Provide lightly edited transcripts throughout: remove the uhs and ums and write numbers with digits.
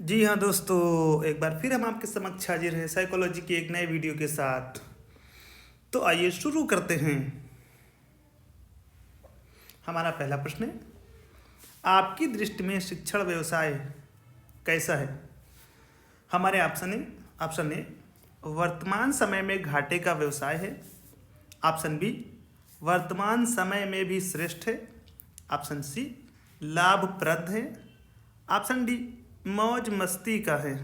जी हाँ दोस्तों, एक बार फिर हम आपके समक्ष हाजिर हैं साइकोलॉजी की एक नए वीडियो के साथ। तो आइए शुरू करते हैं। हमारा पहला प्रश्न है, आपकी दृष्टि में शिक्षण व्यवसाय कैसा है? हमारे ऑप्शन ए वर्तमान समय में घाटे का व्यवसाय है। ऑप्शन बी वर्तमान समय में भी श्रेष्ठ है। ऑप्शन सी लाभप्रद है। ऑप्शन डी मौज मस्ती का है।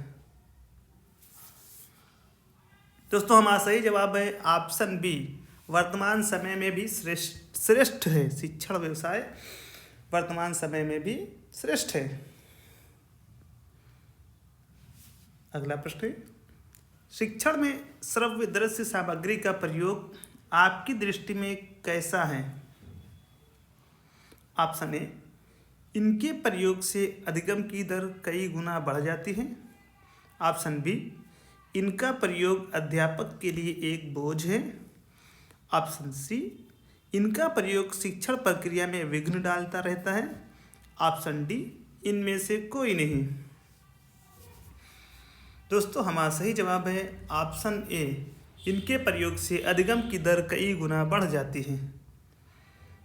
दोस्तों हमारा सही जवाब है ऑप्शन बी, वर्तमान समय में भी श्रेष्ठ है। शिक्षण व्यवसाय वर्तमान समय में भी श्रेष्ठ है। अगला प्रश्न है, शिक्षण में श्रव्य दृश्य सामग्री का प्रयोग आपकी दृष्टि में कैसा है? ऑप्शन ए इनके प्रयोग से अधिगम की दर कई गुना बढ़ जाती है। ऑप्शन बी इनका प्रयोग अध्यापक के लिए एक बोझ है। ऑप्शन सी इनका प्रयोग शिक्षण प्रक्रिया में विघ्न डालता रहता है। ऑप्शन डी इनमें से कोई नहीं। दोस्तों हमारा सही जवाब है ऑप्शन ए, इनके प्रयोग से अधिगम की दर कई गुना बढ़ जाती है।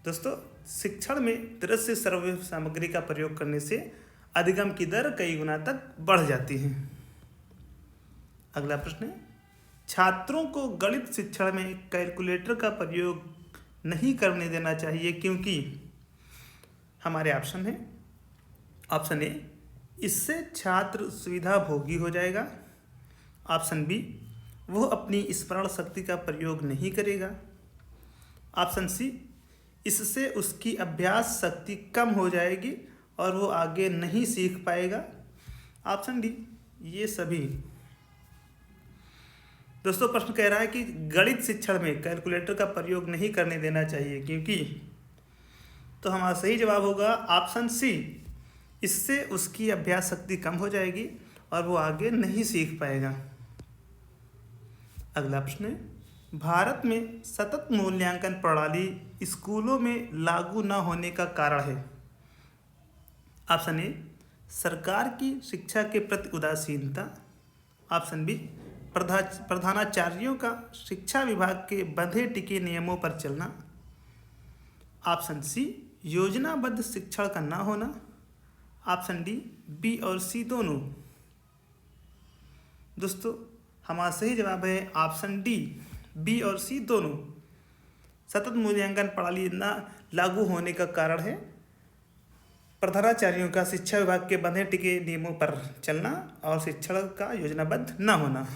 दोस्तों शिक्षण में दृश्य श्रव्य सामग्री का प्रयोग करने से अधिगम की दर कई गुना तक बढ़ जाती है। अगला प्रश्न है, छात्रों को गणित शिक्षण में कैलकुलेटर का प्रयोग नहीं करने देना चाहिए क्योंकि हमारे ऑप्शन है। ऑप्शन ए इससे छात्र सुविधा भोगी हो जाएगा। ऑप्शन बी वह अपनी स्मरण शक्ति का प्रयोग नहीं करेगा। ऑप्शन सी इससे उसकी अभ्यास शक्ति कम हो जाएगी और वो आगे नहीं सीख पाएगा। ऑप्शन डी ये सभी। दोस्तों प्रश्न कह रहा है कि गणित शिक्षण में कैलकुलेटर का प्रयोग नहीं करने देना चाहिए क्योंकि, तो हमारा सही जवाब होगा ऑप्शन सी, इससे उसकी अभ्यास शक्ति कम हो जाएगी और वो आगे नहीं सीख पाएगा। अगला प्रश्न है, भारत में सतत मूल्यांकन प्रणाली स्कूलों में लागू न होने का कारण है। ऑप्शन ए सरकार की शिक्षा के प्रति उदासीनता। ऑप्शन बी प्रधानाचार्यों का शिक्षा विभाग के बंधे टिके नियमों पर चलना। ऑप्शन सी योजनाबद्ध शिक्षण का न होना। ऑप्शन डी बी और सी दोनों। दोस्तों हमारा सही जवाब है ऑप्शन डी, बी और सी दोनों। सतत मूल्यांकन प्रणाली न लागू होने का कारण है प्रधानाचार्यों का शिक्षा विभाग के बंधे टिके नियमों पर चलना और शिक्षण का योजनाबद्ध न होना।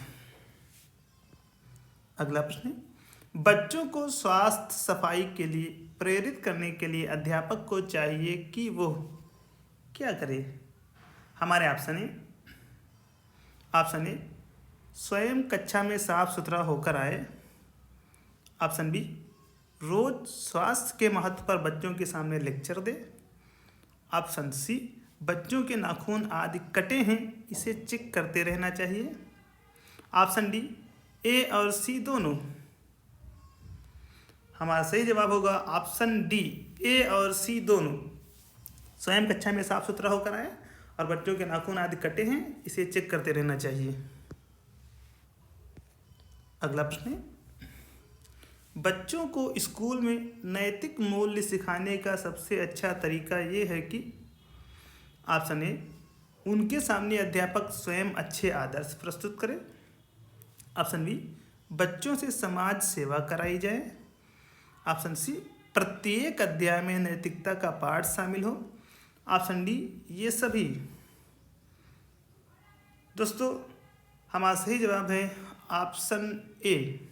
अगला प्रश्न है, बच्चों को स्वास्थ्य सफाई के लिए प्रेरित करने के लिए अध्यापक को चाहिए कि वो क्या करे? हमारे ऑप्शन ए स्वयं कक्षा में साफ सुथरा होकर आए। ऑप्शन बी रोज स्वास्थ्य के महत्व पर बच्चों के सामने लेक्चर दे। ऑप्शन सी बच्चों के नाखून आदि कटे हैं इसे चेक करते रहना चाहिए। ऑप्शन डी ए और सी दोनों। हमारा सही जवाब होगा ऑप्शन डी, ए और सी दोनों। स्वयं कक्षा में साफ सुथरा होकर आए और बच्चों के नाखून आदि कटे हैं इसे चेक करते रहना चाहिए। अगला प्रश्न है, बच्चों को स्कूल में नैतिक मूल्य सिखाने का सबसे अच्छा तरीका ये है कि ऑप्शन ए उनके सामने अध्यापक स्वयं अच्छे आदर्श प्रस्तुत करे। ऑप्शन बी बच्चों से समाज सेवा कराई जाए। ऑप्शन सी प्रत्येक अध्याय में नैतिकता का पाठ शामिल हो। ऑप्शन डी ये सभी। दोस्तों हमारा सही जवाब है ऑप्शन ए,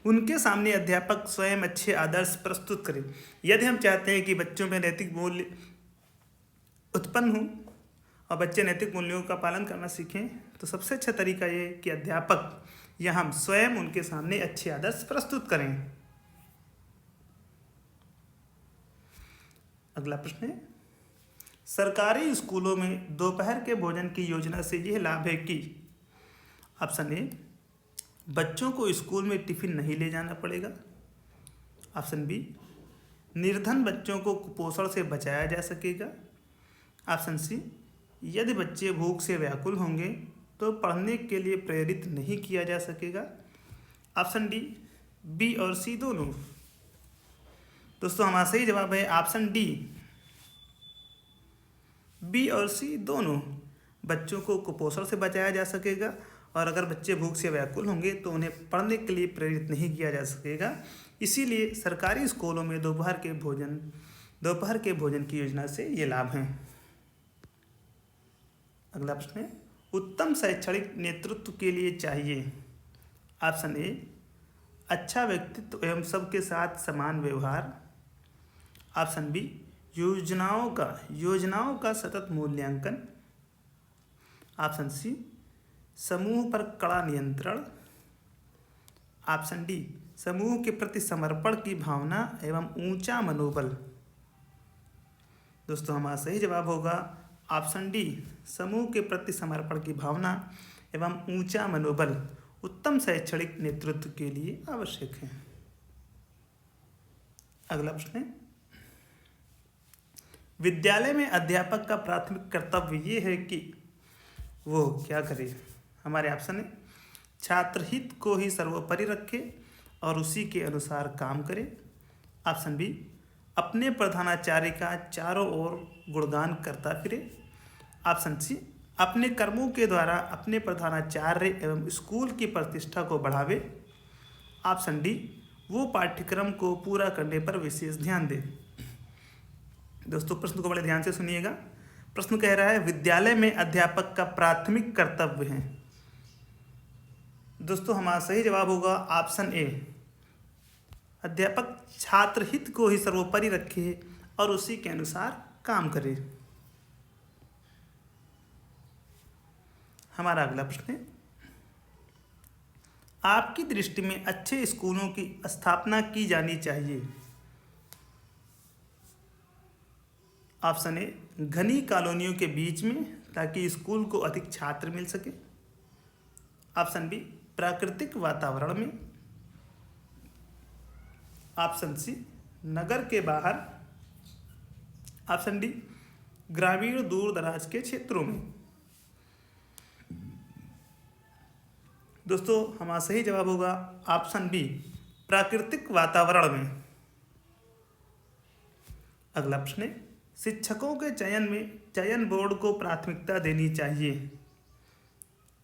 उनके सामने अध्यापक स्वयं अच्छे आदर्श प्रस्तुत करें। यदि हम चाहते हैं कि बच्चों में नैतिक मूल्य उत्पन्न हो और बच्चे नैतिक मूल्यों का पालन करना सीखें तो सबसे अच्छा तरीका ये है कि अध्यापक या हम स्वयं उनके सामने अच्छे आदर्श प्रस्तुत करें। अगला प्रश्न है, सरकारी स्कूलों में दोपहर के भोजन की योजना से यह लाभ है कि ऑप्शन ए बच्चों को स्कूल में टिफिन नहीं ले जाना पड़ेगा। ऑप्शन बी निर्धन बच्चों को कुपोषण से बचाया जा सकेगा। ऑप्शन सी यदि बच्चे भूख से व्याकुल होंगे तो पढ़ने के लिए प्रेरित नहीं किया जा सकेगा। ऑप्शन डी, बी और सी दोनों। दोस्तों हमारा सही जवाब है ऑप्शन डी, बी और सी दोनों। बच्चों को कुपोषण से बचाया जा सकेगा और अगर बच्चे भूख से व्याकुल होंगे तो उन्हें पढ़ने के लिए प्रेरित नहीं किया जा सकेगा। इसीलिए सरकारी स्कूलों में दोपहर के भोजन की योजना से ये लाभ हैं। अगला प्रश्न है, उत्तम शैक्षणिक नेतृत्व के लिए चाहिए। ऑप्शन ए, अच्छा व्यक्तित्व एवं सबके साथ समान व्यवहार। ऑप्शन बी, योजनाओं का सतत मूल्यांकन। ऑप्शन सी, समूह पर कड़ा नियंत्रण। ऑप्शन डी, समूह के प्रति समर्पण की भावना एवं ऊंचा मनोबल। दोस्तों हमारा सही जवाब होगा ऑप्शन डी, समूह के प्रति समर्पण की भावना एवं ऊंचा मनोबल उत्तम शैक्षणिक नेतृत्व के लिए आवश्यक है। अगला प्रश्न है, विद्यालय में अध्यापक का प्राथमिक कर्तव्य ये है कि वो क्या करे। हमारे ऑप्शन है, छात्र हित को ही सर्वोपरि रखे और उसी के अनुसार काम करे। ऑप्शन बी, अपने प्रधानाचार्य का चारों ओर गुणगान करता फिरे। ऑप्शन सी, अपने कर्मों के द्वारा अपने प्रधानाचार्य एवं स्कूल की प्रतिष्ठा को बढ़ावे। ऑप्शन डी, वो पाठ्यक्रम को पूरा करने पर विशेष ध्यान दे। दोस्तों प्रश्न को बड़े ध्यान से सुनिएगा। प्रश्न कह रहा है विद्यालय में अध्यापक का प्राथमिक कर्तव्य है। दोस्तों हमारा सही जवाब होगा ऑप्शन ए, अध्यापक छात्र हित को ही सर्वोपरि रखे और उसी के अनुसार काम करे। हमारा अगला प्रश्न है, आपकी दृष्टि में अच्छे स्कूलों की स्थापना की जानी चाहिए। ऑप्शन ए, घनी कॉलोनियों के बीच में ताकि स्कूल को अधिक छात्र मिल सके। ऑप्शन बी, प्राकृतिक वातावरण में। ऑप्शन सी, नगर के बाहर। ऑप्शन डी, ग्रामीण दूर दराज के क्षेत्रों में। दोस्तों हमारा सही जवाब होगा ऑप्शन बी, प्राकृतिक वातावरण में। अगला प्रश्न है, शिक्षकों के चयन बोर्ड को प्राथमिकता देनी चाहिए।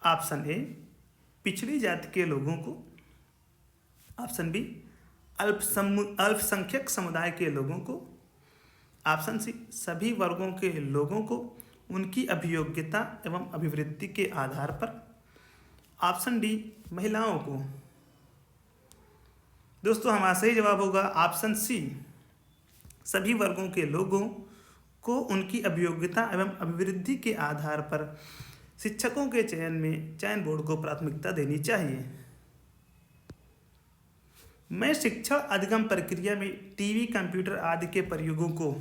ऑप्शन ए, पिछड़ी जाति के लोगों को। ऑप्शन बी, अल्पसंख्यक समुदाय के लोगों को। ऑप्शन सी, सभी वर्गों के लोगों को उनकी अभियोग्यता एवं अभिवृत्ति के आधार पर। ऑप्शन डी, महिलाओं को। दोस्तों हमारा सही जवाब होगा ऑप्शन सी, सभी वर्गों के लोगों को उनकी अभियोग्यता एवं अभिवृद्धि के आधार पर शिक्षकों के चयन बोर्ड को प्राथमिकता देनी चाहिए। मैं शिक्षण अधिगम प्रक्रिया में टीवी, कंप्यूटर आदि के प्रयोगों को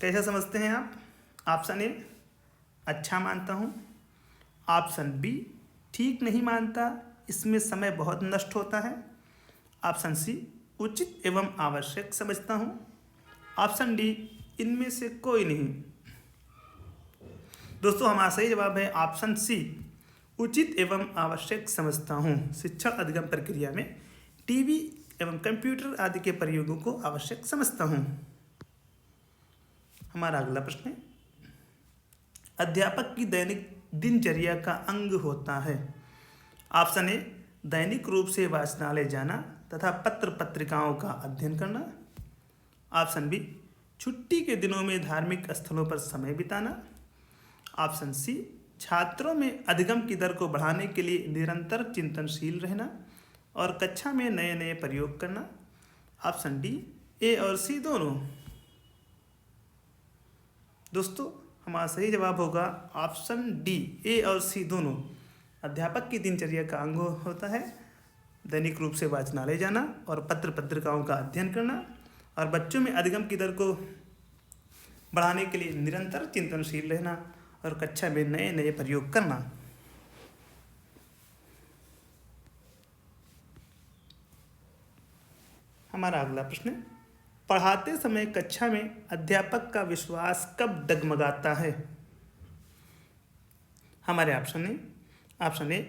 कैसा समझते हैं आप। ऑप्शन ए, अच्छा मानता हूँ। ऑप्शन बी, ठीक नहीं मानता, इसमें समय बहुत नष्ट होता है। ऑप्शन सी, उचित एवं आवश्यक समझता हूँ। ऑप्शन डी, इनमें से कोई नहीं। दोस्तों हमारा सही जवाब है ऑप्शन सी, उचित एवं आवश्यक समझता हूँ। शिक्षण अधिगम प्रक्रिया में टीवी एवं कंप्यूटर आदि के प्रयोगों को आवश्यक समझता हूँ। हमारा अगला प्रश्न है, अध्यापक की दैनिक दिनचर्या का अंग होता है। ऑप्शन ए, दैनिक रूप से वाचनालय जाना तथा पत्र पत्रिकाओं का अध्ययन करना। ऑप्शन बी, छुट्टी के दिनों में धार्मिक स्थलों पर समय बिताना। ऑप्शन सी, छात्रों में अधिगम की दर को बढ़ाने के लिए निरंतर चिंतनशील रहना और कक्षा में नए नए प्रयोग करना। ऑप्शन डी, ए और सी दोनों। दोस्तों हमारा सही जवाब होगा ऑप्शन डी, ए और सी दोनों। अध्यापक की दिनचर्या का अंग होता है दैनिक रूप से वाचनालय जाना और पत्र पत्रिकाओं का अध्ययन करना और बच्चों में अधिगम की दर को बढ़ाने के लिए निरंतर चिंतनशील रहना और कक्षा में नए नए प्रयोग करना। हमारा अगला प्रश्न है, पढ़ाते समय कक्षा में अध्यापक का विश्वास कब डगमगाता है? हमारे ऑप्शन ए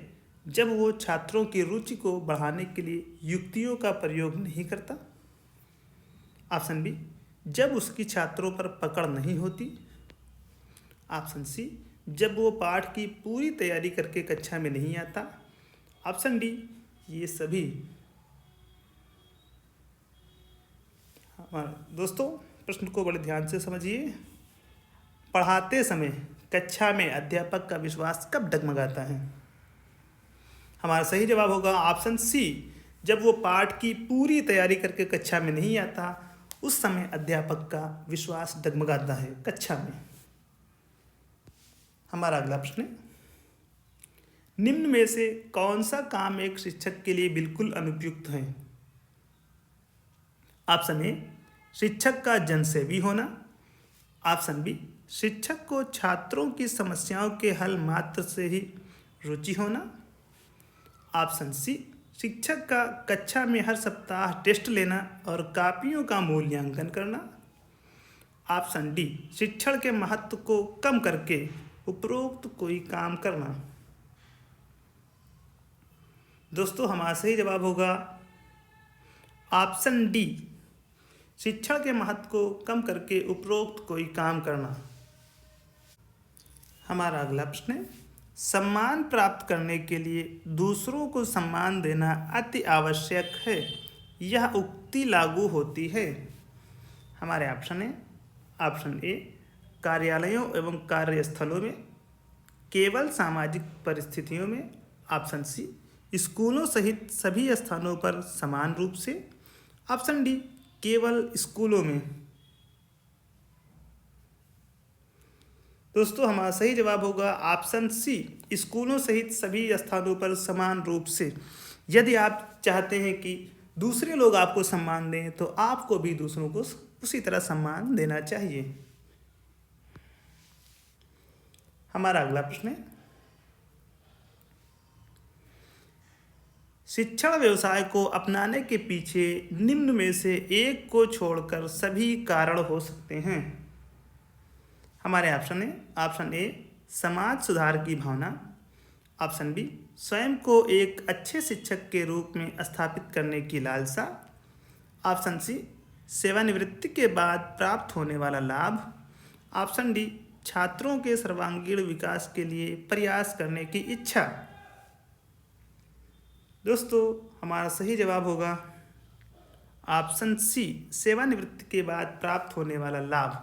जब वो छात्रों की रुचि को बढ़ाने के लिए युक्तियों का प्रयोग नहीं करता। ऑप्शन बी जब उसकी छात्रों पर पकड़ नहीं होती। ऑप्शन सी जब वो पाठ की पूरी तैयारी करके कक्षा में नहीं आता। ऑप्शन डी ये सभी। दोस्तों, प्रश्न को बड़े ध्यान से समझिए। पढ़ाते समय कक्षा में अध्यापक का विश्वास कब डगमगाता है? हमारा सही जवाब होगा ऑप्शन सी, जब वो पाठ की पूरी तैयारी करके कक्षा में नहीं आता, उस समय अध्यापक का विश्वास डगमगाता है कक्षा में। हमारा अगला प्रश्न है, निम्न में से कौन सा काम एक शिक्षक के लिए बिल्कुल अनुपयुक्त है? ऑप्शन ए शिक्षक का जनसेवी होना। ऑप्शन बी शिक्षक को छात्रों की समस्याओं के हल मात्र से ही रुचि होना। ऑप्शन सी शिक्षक का कक्षा में हर सप्ताह टेस्ट लेना और कापियों का मूल्यांकन करना। ऑप्शन डी शिक्षण के महत्व को कम करके उपरोक्त कोई काम करना। दोस्तों, हमारा सही जवाब होगा ऑप्शन डी, शिक्षण के महत्व को कम करके उपरोक्त कोई काम करना। हमारा अगला प्रश्न है, सम्मान प्राप्त करने के लिए दूसरों को सम्मान देना अति आवश्यक है, यह उक्ति लागू होती है? हमारे ऑप्शन है, ऑप्शन ए कार्यालयों एवं कार्यस्थलों में, केवल सामाजिक परिस्थितियों में। ऑप्शन सी स्कूलों सहित सभी स्थानों पर समान रूप से। ऑप्शन डी केवल स्कूलों में। दोस्तों, हमारा सही जवाब होगा ऑप्शन सी, स्कूलों सहित सभी स्थानों पर समान रूप से। यदि आप चाहते हैं कि दूसरे लोग आपको सम्मान दें तो आपको भी दूसरों को उसी तरह सम्मान देना चाहिए। हमारा अगला प्रश्न है, शिक्षण व्यवसाय को अपनाने के पीछे निम्न में से एक को छोड़कर सभी कारण हो सकते हैं। हमारे ऑप्शन है, ऑप्शन ए समाज सुधार की भावना। ऑप्शन बी स्वयं को एक अच्छे शिक्षक के रूप में स्थापित करने की लालसा। ऑप्शन सी सेवानिवृत्ति के बाद प्राप्त होने वाला लाभ। ऑप्शन डी छात्रों के सर्वांगीण विकास के लिए प्रयास करने की इच्छा। दोस्तों, हमारा सही जवाब होगा ऑप्शन सी, सेवानिवृत्ति के बाद प्राप्त होने वाला लाभ।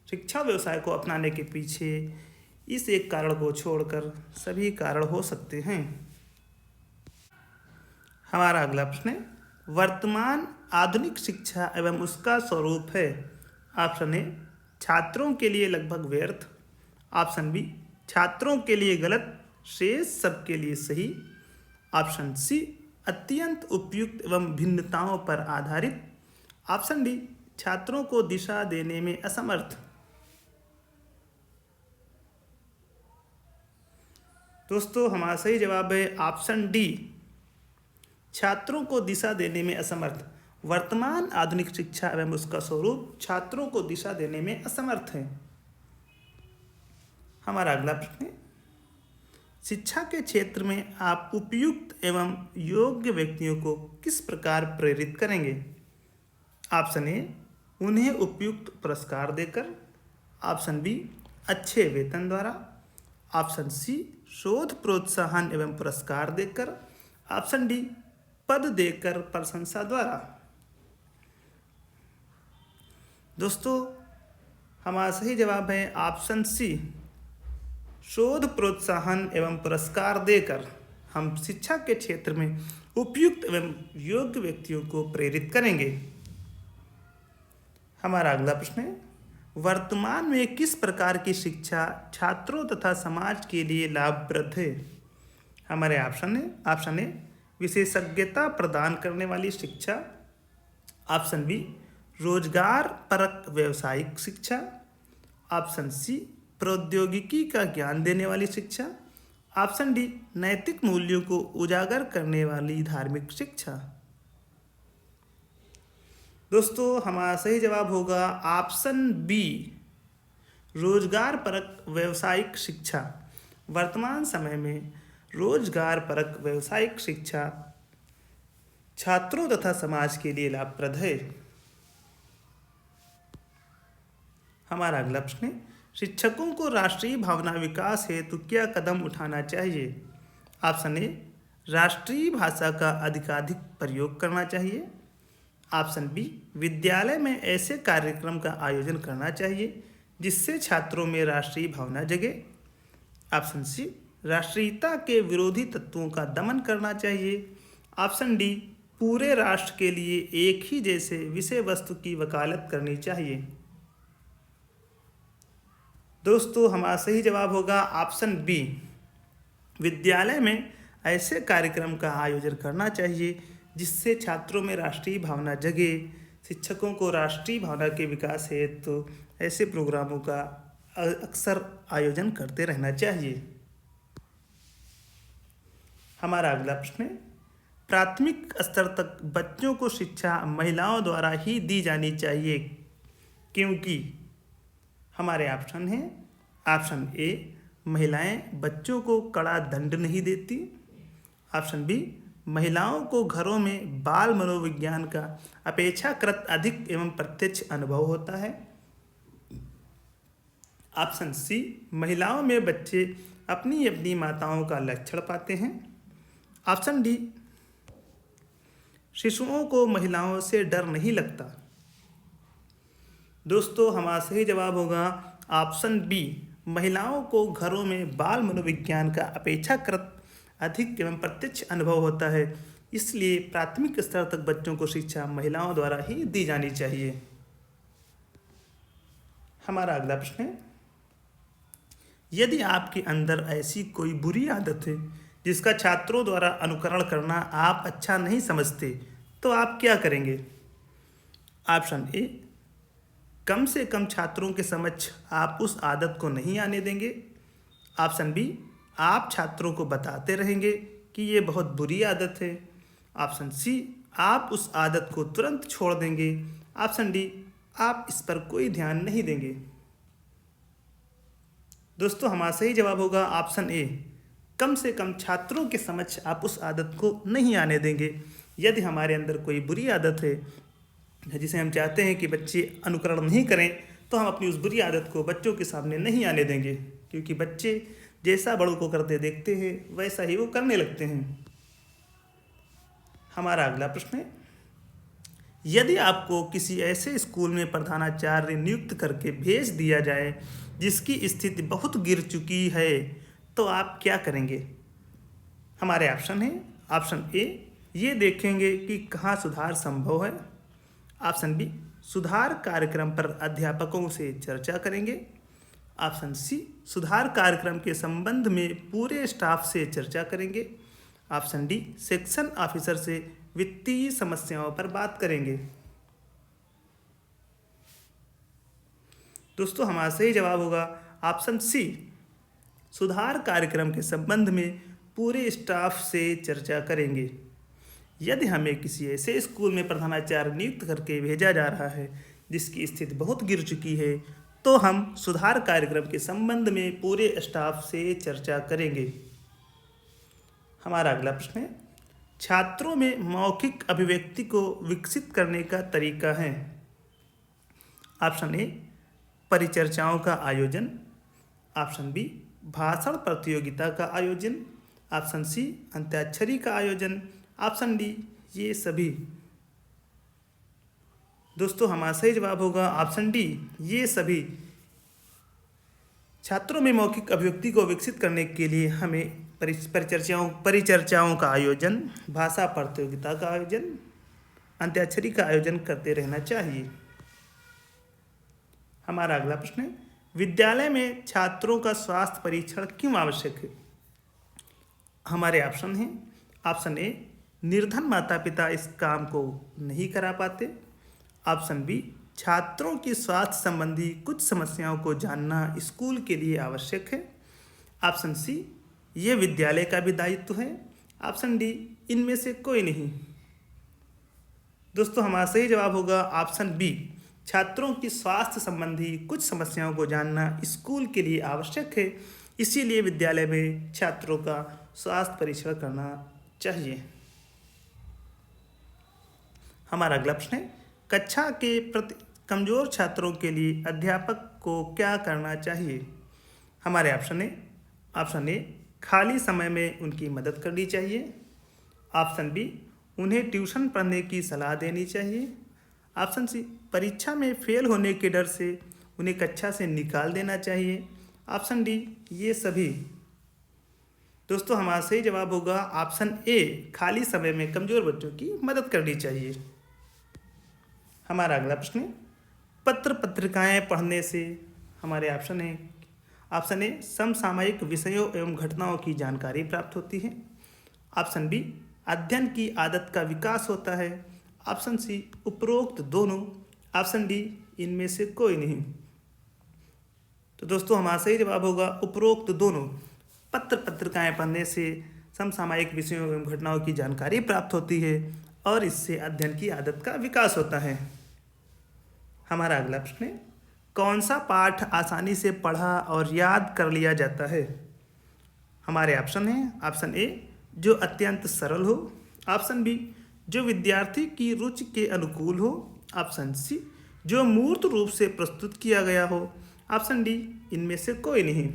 शिक्षा व्यवसाय को अपनाने के पीछे इस एक कारण को छोड़कर सभी कारण हो सकते हैं। हमारा अगला प्रश्न है, वर्तमान आधुनिक शिक्षा एवं उसका स्वरूप है। ऑप्शन ए छात्रों के लिए लगभग व्यर्थ। ऑप्शन बी छात्रों के लिए गलत, शेष सबके लिए सही। ऑप्शन सी अत्यंत उपयुक्त एवं भिन्नताओं पर आधारित। ऑप्शन डी छात्रों को दिशा देने में असमर्थ। दोस्तों, हमारा सही जवाब है ऑप्शन डी, छात्रों को दिशा देने में असमर्थ। वर्तमान आधुनिक शिक्षा एवं उसका स्वरूप छात्रों को दिशा देने में असमर्थ है। हमारा अगला प्रश्न है, शिक्षा के क्षेत्र में आप उपयुक्त एवं योग्य व्यक्तियों को किस प्रकार प्रेरित करेंगे? ऑप्शन ए उन्हें उपयुक्त पुरस्कार देकर। ऑप्शन बी अच्छे वेतन द्वारा। ऑप्शन सी शोध प्रोत्साहन एवं पुरस्कार देकर। ऑप्शन डी पद देकर प्रशंसा द्वारा। दोस्तों, हमारा सही जवाब है ऑप्शन सी, शोध प्रोत्साहन एवं पुरस्कार देकर हम शिक्षा के क्षेत्र में उपयुक्त एवं योग्य व्यक्तियों को प्रेरित करेंगे। हमारा अगला प्रश्न है, वर्तमान में किस प्रकार की शिक्षा छात्रों तथा समाज के लिए लाभप्रद है? हमारे ऑप्शन ए विशेषज्ञता प्रदान करने वाली शिक्षा। ऑप्शन बी रोजगार परक व्यावसायिक शिक्षा। ऑप्शन सी प्रौद्योगिकी का ज्ञान देने वाली शिक्षा। ऑप्शन डी नैतिक मूल्यों को उजागर करने वाली धार्मिक शिक्षा। दोस्तों हमारा सही जवाब होगा ऑप्शन बी, रोजगार परक व्यावसायिक शिक्षा। वर्तमान समय में रोजगार परक व्यावसायिक शिक्षा छात्रों तथा समाज के लिए लाभप्रद है। हमारा अगला प्रश्न है, शिक्षकों को राष्ट्रीय भावना विकास हेतु क्या कदम उठाना चाहिए? ऑप्शन ए, राष्ट्रीय भाषा का अधिकाधिक प्रयोग करना चाहिए। ऑप्शन बी, विद्यालय में ऐसे कार्यक्रम का आयोजन करना चाहिए जिससे छात्रों में राष्ट्रीय भावना जगे। ऑप्शन सी, राष्ट्रीयता के विरोधी तत्वों का दमन करना चाहिए। ऑप्शन डी, पूरे राष्ट्र के लिए एक ही जैसे विषय वस्तु की वकालत करनी चाहिए। दोस्तों हमारा सही जवाब होगा ऑप्शन बी, विद्यालय में ऐसे कार्यक्रम का आयोजन करना चाहिए जिससे छात्रों में राष्ट्रीय भावना जगे। शिक्षकों को राष्ट्रीय भावना के विकास हेतु ऐसे प्रोग्रामों का अक्सर आयोजन करते रहना चाहिए। हमारा अगला प्रश्न है, प्राथमिक स्तर तक बच्चों को शिक्षा महिलाओं द्वारा ही दी जानी चाहिए क्योंकि? हमारे ऑप्शन हैं, ऑप्शन ए, महिलाएं बच्चों को कड़ा दंड नहीं देती। ऑप्शन बी, महिलाओं को घरों में बाल मनोविज्ञान का अपेक्षाकृत अधिक एवं प्रत्यक्ष अनुभव होता है। ऑप्शन सी, महिलाओं में बच्चे अपनी अपनी माताओं का लक्षण पाते हैं। ऑप्शन डी, शिशुओं को महिलाओं से डर नहीं लगता। दोस्तों हमारा सही जवाब होगा ऑप्शन बी, महिलाओं को घरों में बाल मनोविज्ञान का अपेक्षाकृत अधिक एवं प्रत्यक्ष अनुभव होता है, इसलिए प्राथमिक स्तर तक बच्चों को शिक्षा महिलाओं द्वारा ही दी जानी चाहिए। हमारा अगला प्रश्न है, यदि आपके अंदर ऐसी कोई बुरी आदत है जिसका छात्रों द्वारा अनुकरण करना आप अच्छा नहीं समझते तो आप क्या करेंगे? ऑप्शन ए, कम से कम छात्रों के समक्ष आप उस आदत को नहीं आने देंगे। ऑप्शन बी, आप छात्रों को बताते रहेंगे कि ये बहुत बुरी आदत है। ऑप्शन सी, आप उस आदत को तुरंत छोड़ देंगे। ऑप्शन डी, आप इस पर कोई ध्यान नहीं देंगे। दोस्तों हमारा सही जवाब होगा ऑप्शन ए, कम से कम छात्रों के समक्ष आप उस आदत को नहीं आने देंगे। यदि हमारे अंदर कोई बुरी आदत है जिसे हम चाहते हैं कि बच्चे अनुकरण नहीं करें तो हम अपनी उस बुरी आदत को बच्चों के सामने नहीं आने देंगे, क्योंकि बच्चे जैसा बड़ों को करते देखते हैं वैसा ही वो करने लगते हैं। हमारा अगला प्रश्न है, यदि आपको किसी ऐसे स्कूल में प्रधानाचार्य नियुक्त करके भेज दिया जाए जिसकी स्थिति बहुत गिर चुकी है तो आप क्या करेंगे? हमारे ऑप्शन है, ऑप्शन ए, ये देखेंगे कि कहाँ सुधार संभव है। ऑप्शन बी, सुधार कार्यक्रम पर अध्यापकों से चर्चा करेंगे। ऑप्शन सी, सुधार कार्यक्रम के संबंध में पूरे स्टाफ से चर्चा करेंगे। ऑप्शन डी, सेक्शन ऑफिसर से वित्तीय समस्याओं पर बात करेंगे। दोस्तों हमारा सही जवाब होगा ऑप्शन सी, सुधार कार्यक्रम के संबंध में पूरे स्टाफ से चर्चा करेंगे। यदि हमें किसी ऐसे स्कूल में प्रधानाचार्य नियुक्त करके भेजा जा रहा है जिसकी स्थिति बहुत गिर चुकी है तो हम सुधार कार्यक्रम के संबंध में पूरे स्टाफ से चर्चा करेंगे। हमारा अगला प्रश्न है, छात्रों में मौखिक अभिव्यक्ति को विकसित करने का तरीका है। ऑप्शन ए, परिचर्चाओं का आयोजन। ऑप्शन बी, भाषण प्रतियोगिता का आयोजन। ऑप्शन सी, अंत्याक्षरी का आयोजन। ऑप्शन डी, ये सभी। दोस्तों हमारा सही जवाब होगा ऑप्शन डी, ये सभी। छात्रों में मौखिक अभिव्यक्ति को विकसित करने के लिए हमें परिचर्चाओं का आयोजन, भाषा प्रतियोगिता का आयोजन, अंत्याक्षरी का आयोजन करते रहना चाहिए। हमारा अगला प्रश्न है, विद्यालय में छात्रों का स्वास्थ्य परीक्षण क्यों आवश्यक है? हमारे ऑप्शन हैं, ऑप्शन ए, निर्धन माता पिता इस काम को नहीं करा पाते। ऑप्शन बी, छात्रों की स्वास्थ्य संबंधी कुछ समस्याओं को जानना स्कूल के लिए आवश्यक है। ऑप्शन सी, ये विद्यालय का भी दायित्व है। ऑप्शन डी, इनमें से कोई नहीं। दोस्तों हमारा सही जवाब होगा ऑप्शन बी। छात्रों की स्वास्थ्य संबंधी कुछ समस्याओं को जानना स्कूल के लिए आवश्यक है, इसीलिए विद्यालय में छात्रों का स्वास्थ्य परीक्षण करना चाहिए। हमारा अगला प्रश्न है, कक्षा के प्रति कमजोर छात्रों के लिए अध्यापक को क्या करना चाहिए? हमारे ऑप्शन ए खाली समय में उनकी मदद करनी चाहिए। ऑप्शन बी उन्हें ट्यूशन पढ़ने की सलाह देनी चाहिए। ऑप्शन सी परीक्षा में फेल होने के डर से उन्हें कक्षा से निकाल देना चाहिए। ऑप्शन डी ये सभी। दोस्तों हमारा सही जवाब होगा ऑप्शन ए, खाली समय में कमजोर बच्चों की मदद करनी चाहिए। हमारा अगला प्रश्न है, पत्र पत्रिकाएं पढ़ने से हमारे ऑप्शन ए समसामयिक विषयों एवं घटनाओं की जानकारी प्राप्त होती है। ऑप्शन बी अध्ययन की आदत का विकास होता है। ऑप्शन सी उपरोक्त दोनों। ऑप्शन डी इनमें से कोई नहीं। तो दोस्तों हमारा सही जवाब होगा उपरोक्त दोनों। पत्र पत्रिकाएं पढ़ने से समसामयिक विषयों एवं घटनाओं की जानकारी प्राप्त होती है और इससे अध्ययन की आदत का विकास होता है। हमारा अगला प्रश्न है, कौन सा पाठ आसानी से पढ़ा और याद कर लिया जाता है? हमारे ऑप्शन है, ऑप्शन ए जो अत्यंत सरल हो। ऑप्शन बी जो विद्यार्थी की रुचि के अनुकूल हो। ऑप्शन सी जो मूर्त रूप से प्रस्तुत किया गया हो। ऑप्शन डी इनमें से कोई नहीं।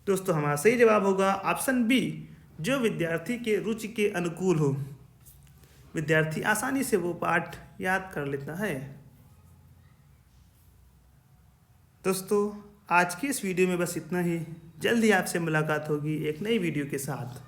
दोस्तों हमारा सही जवाब होगा ऑप्शन बी, जो विद्यार्थी के रुचि के अनुकूल हो। विद्यार्थी आसानी से वो पाठ याद कर लेता है। दोस्तों आज की इस वीडियो में बस इतना ही। जल्द ही आपसे मुलाकात होगी एक नई वीडियो के साथ।